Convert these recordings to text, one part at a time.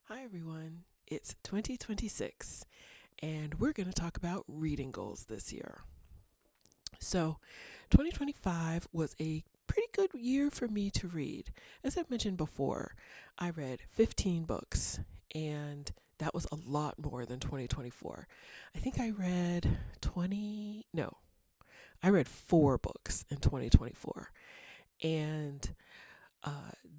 Hi everyone, it's 2026 and we're going to talk about reading goals this year. So, 2025 was a pretty good year for me to read. As I've mentioned before, I read 15 books and that was a lot more than 2024. I think I read 20, no, I read 4 books in 2024. And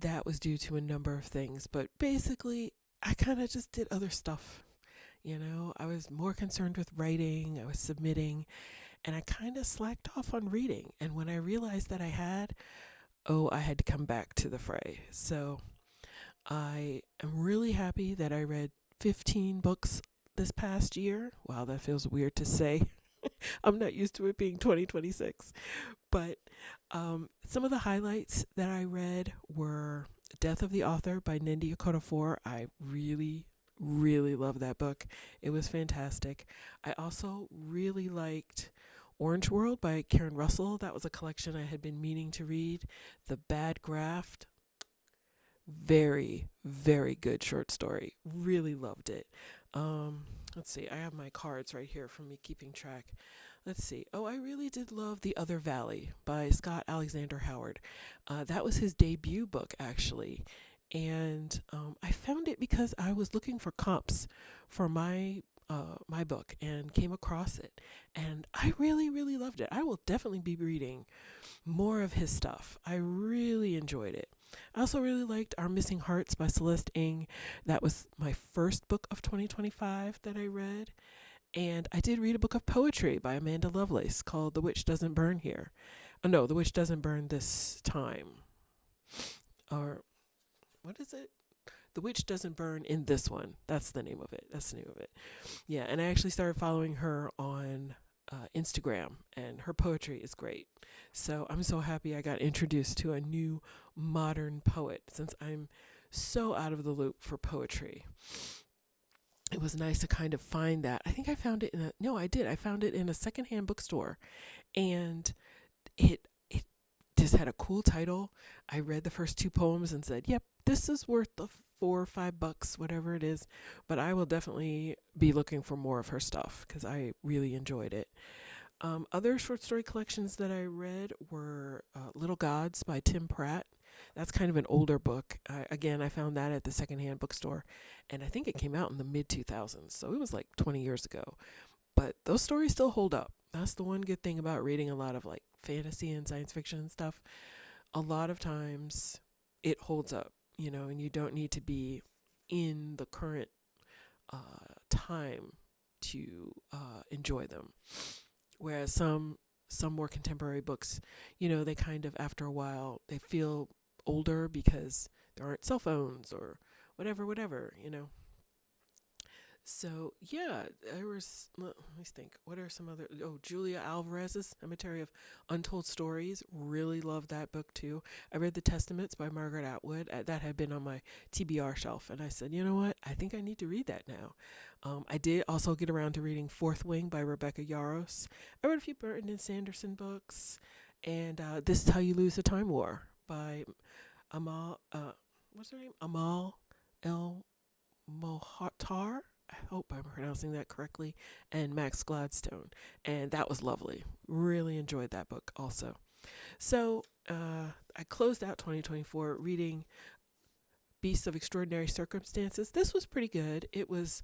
that was due to a number of things, but basically, I kind of just did other stuff. I was more concerned with writing, I was submitting, and I kind of slacked off on reading. And when I realized that I had to come back to the fray. So I am really happy that I read 15 books this past year. Wow, that feels weird to say. I'm not used to it being 2026. But some of the highlights that I read were Death of the Author by Nnedi Okorafor. I really, really love that book. It was fantastic. I also really liked Orange World by Karen Russell. That was a collection I had been meaning to read. The Bad Graft. Very, very good short story. Really loved it. Let's see. I have my cards right here from me keeping track. Let's see. Oh, I really did love The Other Valley by Scott Alexander Howard. That was his debut book, actually. And I found it because I was looking for comps for my book and came across it. And I really, really loved it. I will definitely be reading more of his stuff. I really enjoyed it. I also really liked Our Missing Hearts by Celeste. That was my first book of 2025 that I read. And I did read a book of poetry by Amanda Lovelace called The Witch Doesn't Burn Here. Oh, no, The Witch Doesn't Burn This Time. Or what is it? The Witch Doesn't Burn in This One. That's the name of it. Yeah, and I actually started following her on Instagram, and her poetry is great. So I'm so happy I got introduced to a new modern poet since I'm so out of the loop for poetry. It was nice to kind of find that. I think I found it I did. I found it in a secondhand bookstore, and it just had a cool title. I read the first 2 poems and said, "Yep, this is worth the $4 or $5, whatever it is." But I will definitely be looking for more of her stuff because I really enjoyed it. Other short story collections that I read were Little Gods by Tim Pratt. That's kind of an older book. I found that at the secondhand bookstore, and I think it came out in the mid 2000s, so it was like 20 years ago. But those stories still hold up. That's the one good thing about reading a lot of like fantasy and science fiction and stuff. A lot of times it holds up, and you don't need to be in the current time to enjoy them. Whereas some more contemporary books, they kind of after a while they feel older because there aren't cell phones or whatever. So yeah, let me think. What are some other? Oh, Julia Alvarez's Cemetary of Untold Stories. Really loved that book too. I read The Testiments by Margaret Atwood. That had been on my TBR shelf, and I said, you know what? I think I need to read that now. I did also get around to reading Fourth Wing by Rebecca Yarros. I read a few Burton and Sanderson books, and This Is How You Lose the Time War by Amal. What's her name? Amal El-Mohatar. I hope I'm pronouncing that correctly, and Max Gladstone. And that was lovely. Really enjoyed that book also. So I closed out 2024 reading Beasts of Extraordinary Circumstances. This was pretty good. It was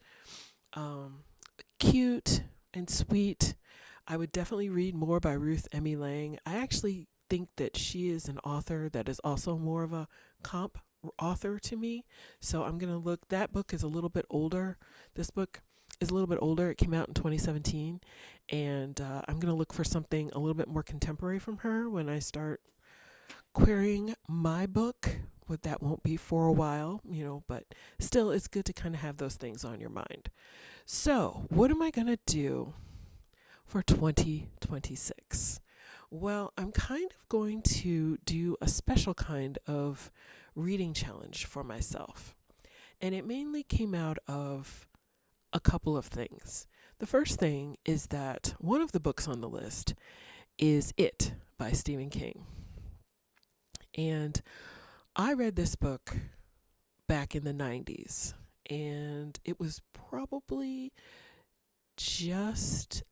cute and sweet. I would definitely read more by Ruth Emmie Lang. I actually think that she is an author that is also more of a comp author to me. So I'm going to look. That book is a little bit older. This book is a little bit older. It came out in 2017. And I'm going to look for something a little bit more contemporary from her when I start querying my book. But that won't be for a while, but still it's good to kind of have those things on your mind. So, what am I going to do for 2026? Well, I'm kind of going to do a special kind of reading challenge for myself. And it mainly came out of a couple of things. The first thing is that one of the books on the list is It by Stephen King. And I read this book back in the 90s. and it was probably just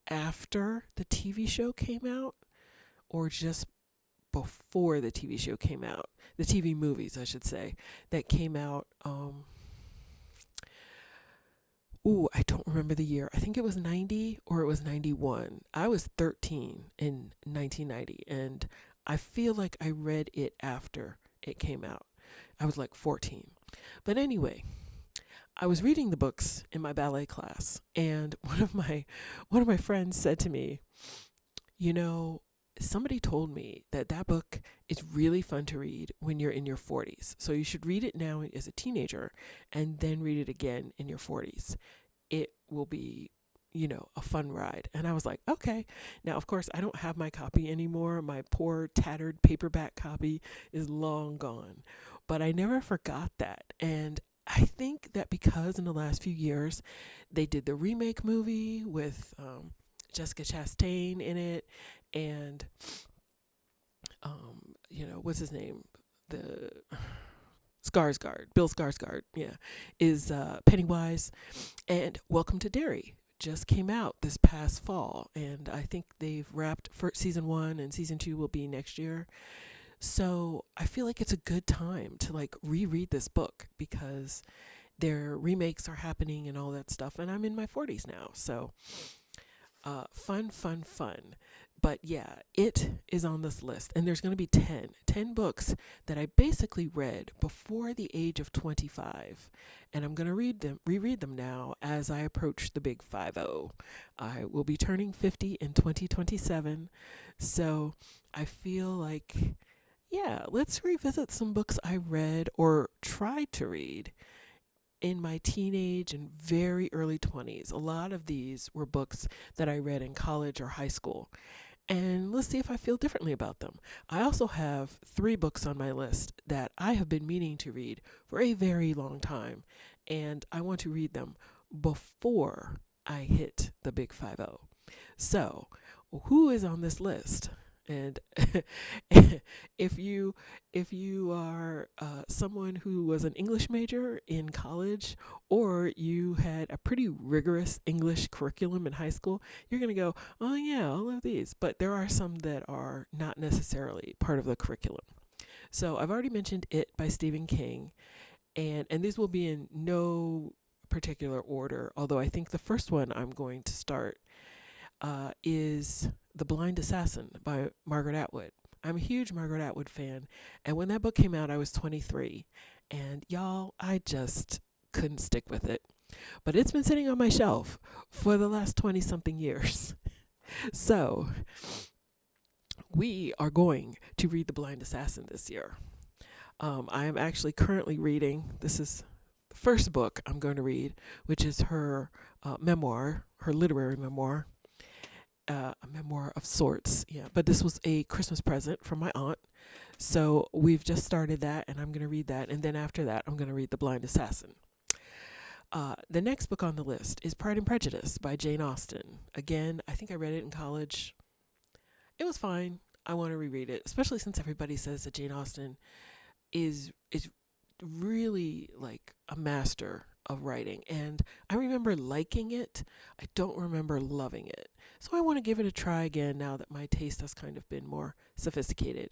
after the TV show came out, or just before the TV show came out. The TV movies, I should say, that came out. I don't remember the year. I think it was 90 or it was 91. I was 13 in 1990, and I feel like I read it after it came out. I was like 14. But anyway, I was reading the books in my ballet class, and one of my friends said to me, "You know, somebody told me that that book is really fun to read when you're in your 40s. So you should read it now as a teenager and then read it again in your 40s. It will be, a fun ride." And I was like, okay. Now, of course, I don't have my copy anymore. My poor tattered paperback copy is long gone. But I never forgot that. And I think that because in the last few years they did the remake movie with Jessica Chastain in it, and what's his name, the Skarsgård, Bill Skarsgård, yeah, is Pennywise, and Welcome to Derry just came out this past fall, and I think they've wrapped for season 1, and season 2 will be next year. So I feel like it's a good time to like reread this book because their remakes are happening and all that stuff, and I'm in my 40s now, so fun, fun, fun. But yeah, it is on this list, and there's going to be 10 books that I basically read before the age of 25, and I'm going to reread them now as I approach the big 50. I will be turning 50 in 2027, so I feel like, yeah, let's revisit some books I read or tried to read in my teenage and very early 20s. A lot of these were books that I read in college or high school. And let's see if I feel differently about them. I also have 3 books on my list that I have been meaning to read for a very long time, and I want to read them before I hit the big 50. So, who is on this list? And if you are someone who was an English major in college, or you had a pretty rigorous English curriculum in high school, you're going to go, oh yeah, all of these. But there are some that are not necessarily part of the curriculum. So I've already mentioned It by Stephen King, and these will be in no particular order, although I think the first one I'm going to start is The Blind Assassin by Margaret Atwood. I'm a huge Margaret Atwood fan, and when that book came out, I was 23, and y'all, I just couldn't stick with it. But it's been sitting on my shelf for the last 20-something years. So, we are going to read The Blind Assassin this year. I am actually currently reading, this is the first book I'm going to read, which is her memoir, her literary memoir. A memoir of sorts, yeah. But this was a Christmas present from my aunt, so we've just started that, and I'm going to read that, and then after that, I'm going to read The Blind Assassin. The next book on the list is Pride and Prejudice by Jane Austen. Again, I think I read it in college. It was fine. I want to reread it, especially since everybody says that Jane Austen is really like a master of writing, and I remember liking it. I don't remember loving it, so I want to give it a try again now that my taste has kind of been more sophisticated.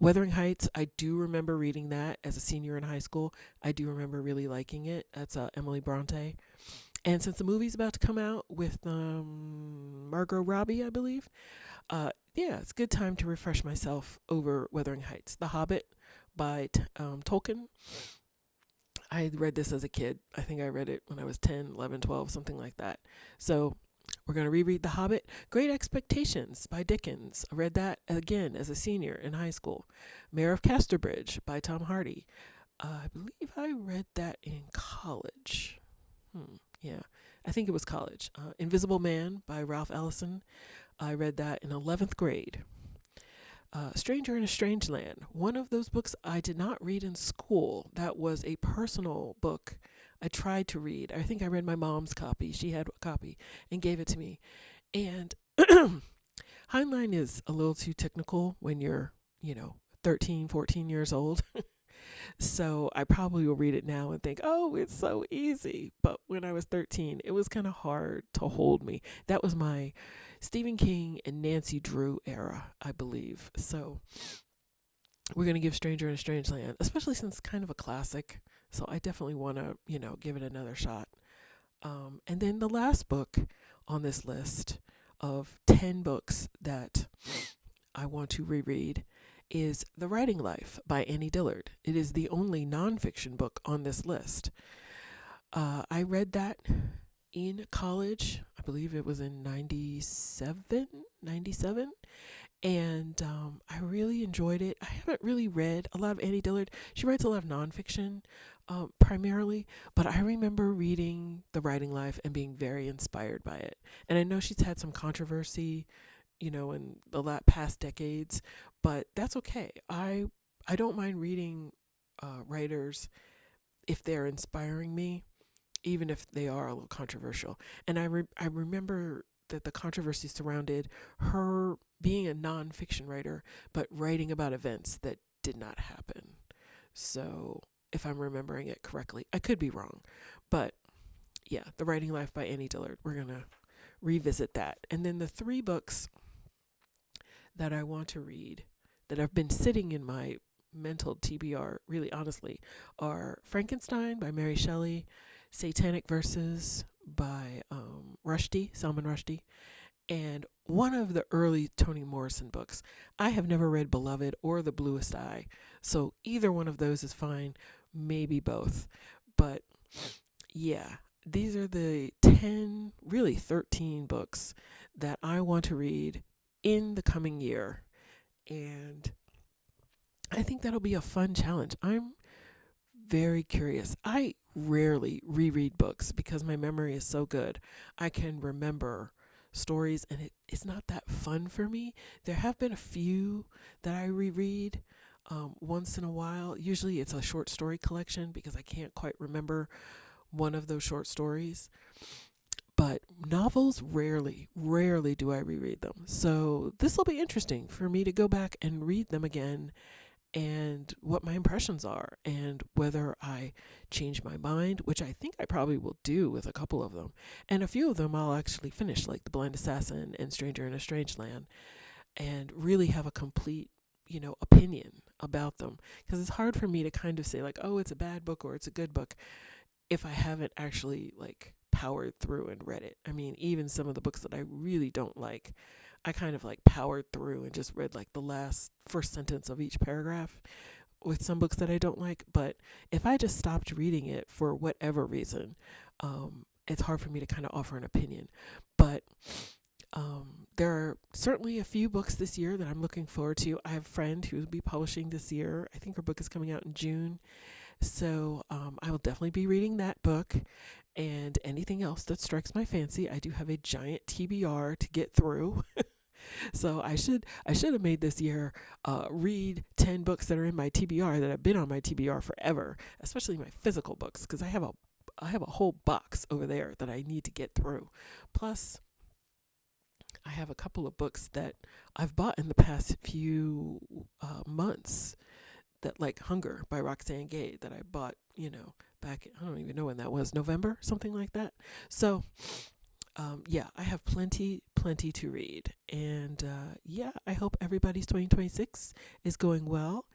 Wuthering Heights, I do remember reading that as a senior in high school. I do remember really liking it. That's Emily Bronte, and since the movie's about to come out with Margot Robbie, I believe, yeah, it's a good time to refresh myself over Wuthering Heights. The Hobbit by Tolkien. I read this as a kid. I think I read it when I was 10, 11, 12, something like that. So we're going to reread The Hobbit. Great Expectations by Dickens. I read that again as a senior in high school. Mayor of Casterbridge by Tom Hardy. I believe I read that in college. Yeah, I think it was college. Invisible Man by Ralph Ellison. I read that in 11th grade. Stranger in a Strange Land, one of those books I did not read in school. That was a personal book I tried to read. I think I read my mom's copy. She had a copy and gave it to me. And Heinlein is a little too technical when you're, 13, 14 years old. So I probably will read it now and think, oh, it's so easy. But when I was 13, it was kind of hard to hold me. That was my Stephen King and Nancy Drew era, I believe. So we're going to give Stranger in a Strange Land, especially since it's kind of a classic. So I definitely want to, give it another shot. And then the last book on this list of 10 books that I want to reread is The Writing Life by Annie Dillard. It is the only nonfiction book on this list. I read that in college. I believe it was in 97. And I really enjoyed it. I haven't really read a lot of Annie Dillard. She writes a lot of nonfiction primarily, but I remember reading The Writing Life and being very inspired by it. And I know she's had some controversy, in the past decades, but that's okay. I don't mind reading writers if they're inspiring me, even if they are a little controversial. And I remember that the controversy surrounded her being a nonfiction writer, but writing about events that did not happen. So if I'm remembering it correctly, I could be wrong, but yeah, The Writing Life by Annie Dillard. We're going to revisit that. And then the 3 books that I want to read that have been sitting in my mental TBR, really honestly, are Frankenstein by Mary Shelley, Satanic Verses by Salman Rushdie, and one of the early Toni Morrison books. I have never read Beloved or The Bluest Eye, so either one of those is fine, maybe both. But yeah, these are the 10, really 13 books that I want to read in the coming year. And I think that'll be a fun challenge. I'm very curious. I rarely reread books because my memory is so good. I can remember stories and it's not that fun for me. There have been a few that I reread once in a while. Usually it's a short story collection because I can't quite remember one of those short stories. But novels, rarely do I reread them. So this will be interesting for me to go back and read them again and what my impressions are and whether I change my mind, which I think I probably will do with a couple of them. And a few of them I'll actually finish, like The Blind Assassin and Stranger in a Strange Land, and really have a complete, opinion about them. Because it's hard for me to kind of say like, oh, it's a bad book or it's a good book if I haven't actually powered through and read it. I mean, even some of the books that I really don't like, I kind of powered through and just read the first sentence of each paragraph with some books that I don't like. But if I just stopped reading it for whatever reason, it's hard for me to kind of offer an opinion. But there are certainly a few books this year that I'm looking forward to. I have a friend who will be publishing this year. I think her book is coming out in June. So I will definitely be reading that book and anything else that strikes my fancy. I do have a giant TBR to get through. So I should have made this year read 10 books that are in my TBR that have been on my TBR forever, especially my physical books, because I have a whole box over there that I need to get through. Plus, I have a couple of books that I've bought in the past few months, that Hunger by Roxane Gay, that I bought, back, I don't even know when that was, November, something like that. So, yeah, I have plenty to read. And yeah, I hope everybody's 2026 is going well.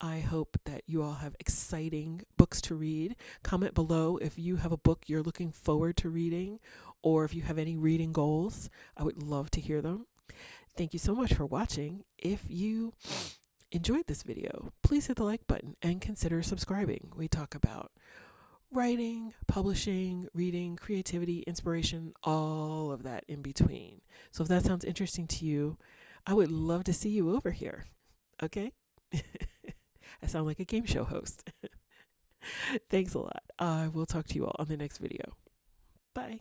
I hope that you all have exciting books to read. Comment below if you have a book you're looking forward to reading, or if you have any reading goals. I would love to hear them. Thank you so much for watching. If you enjoyed this video, please hit the like button and consider subscribing. We talk about writing, publishing, reading, creativity, inspiration, all of that in between. So if that sounds interesting to you, I would love to see you over here. Okay? I sound like a game show host. Thanks a lot. I will talk to you all on the next video. Bye.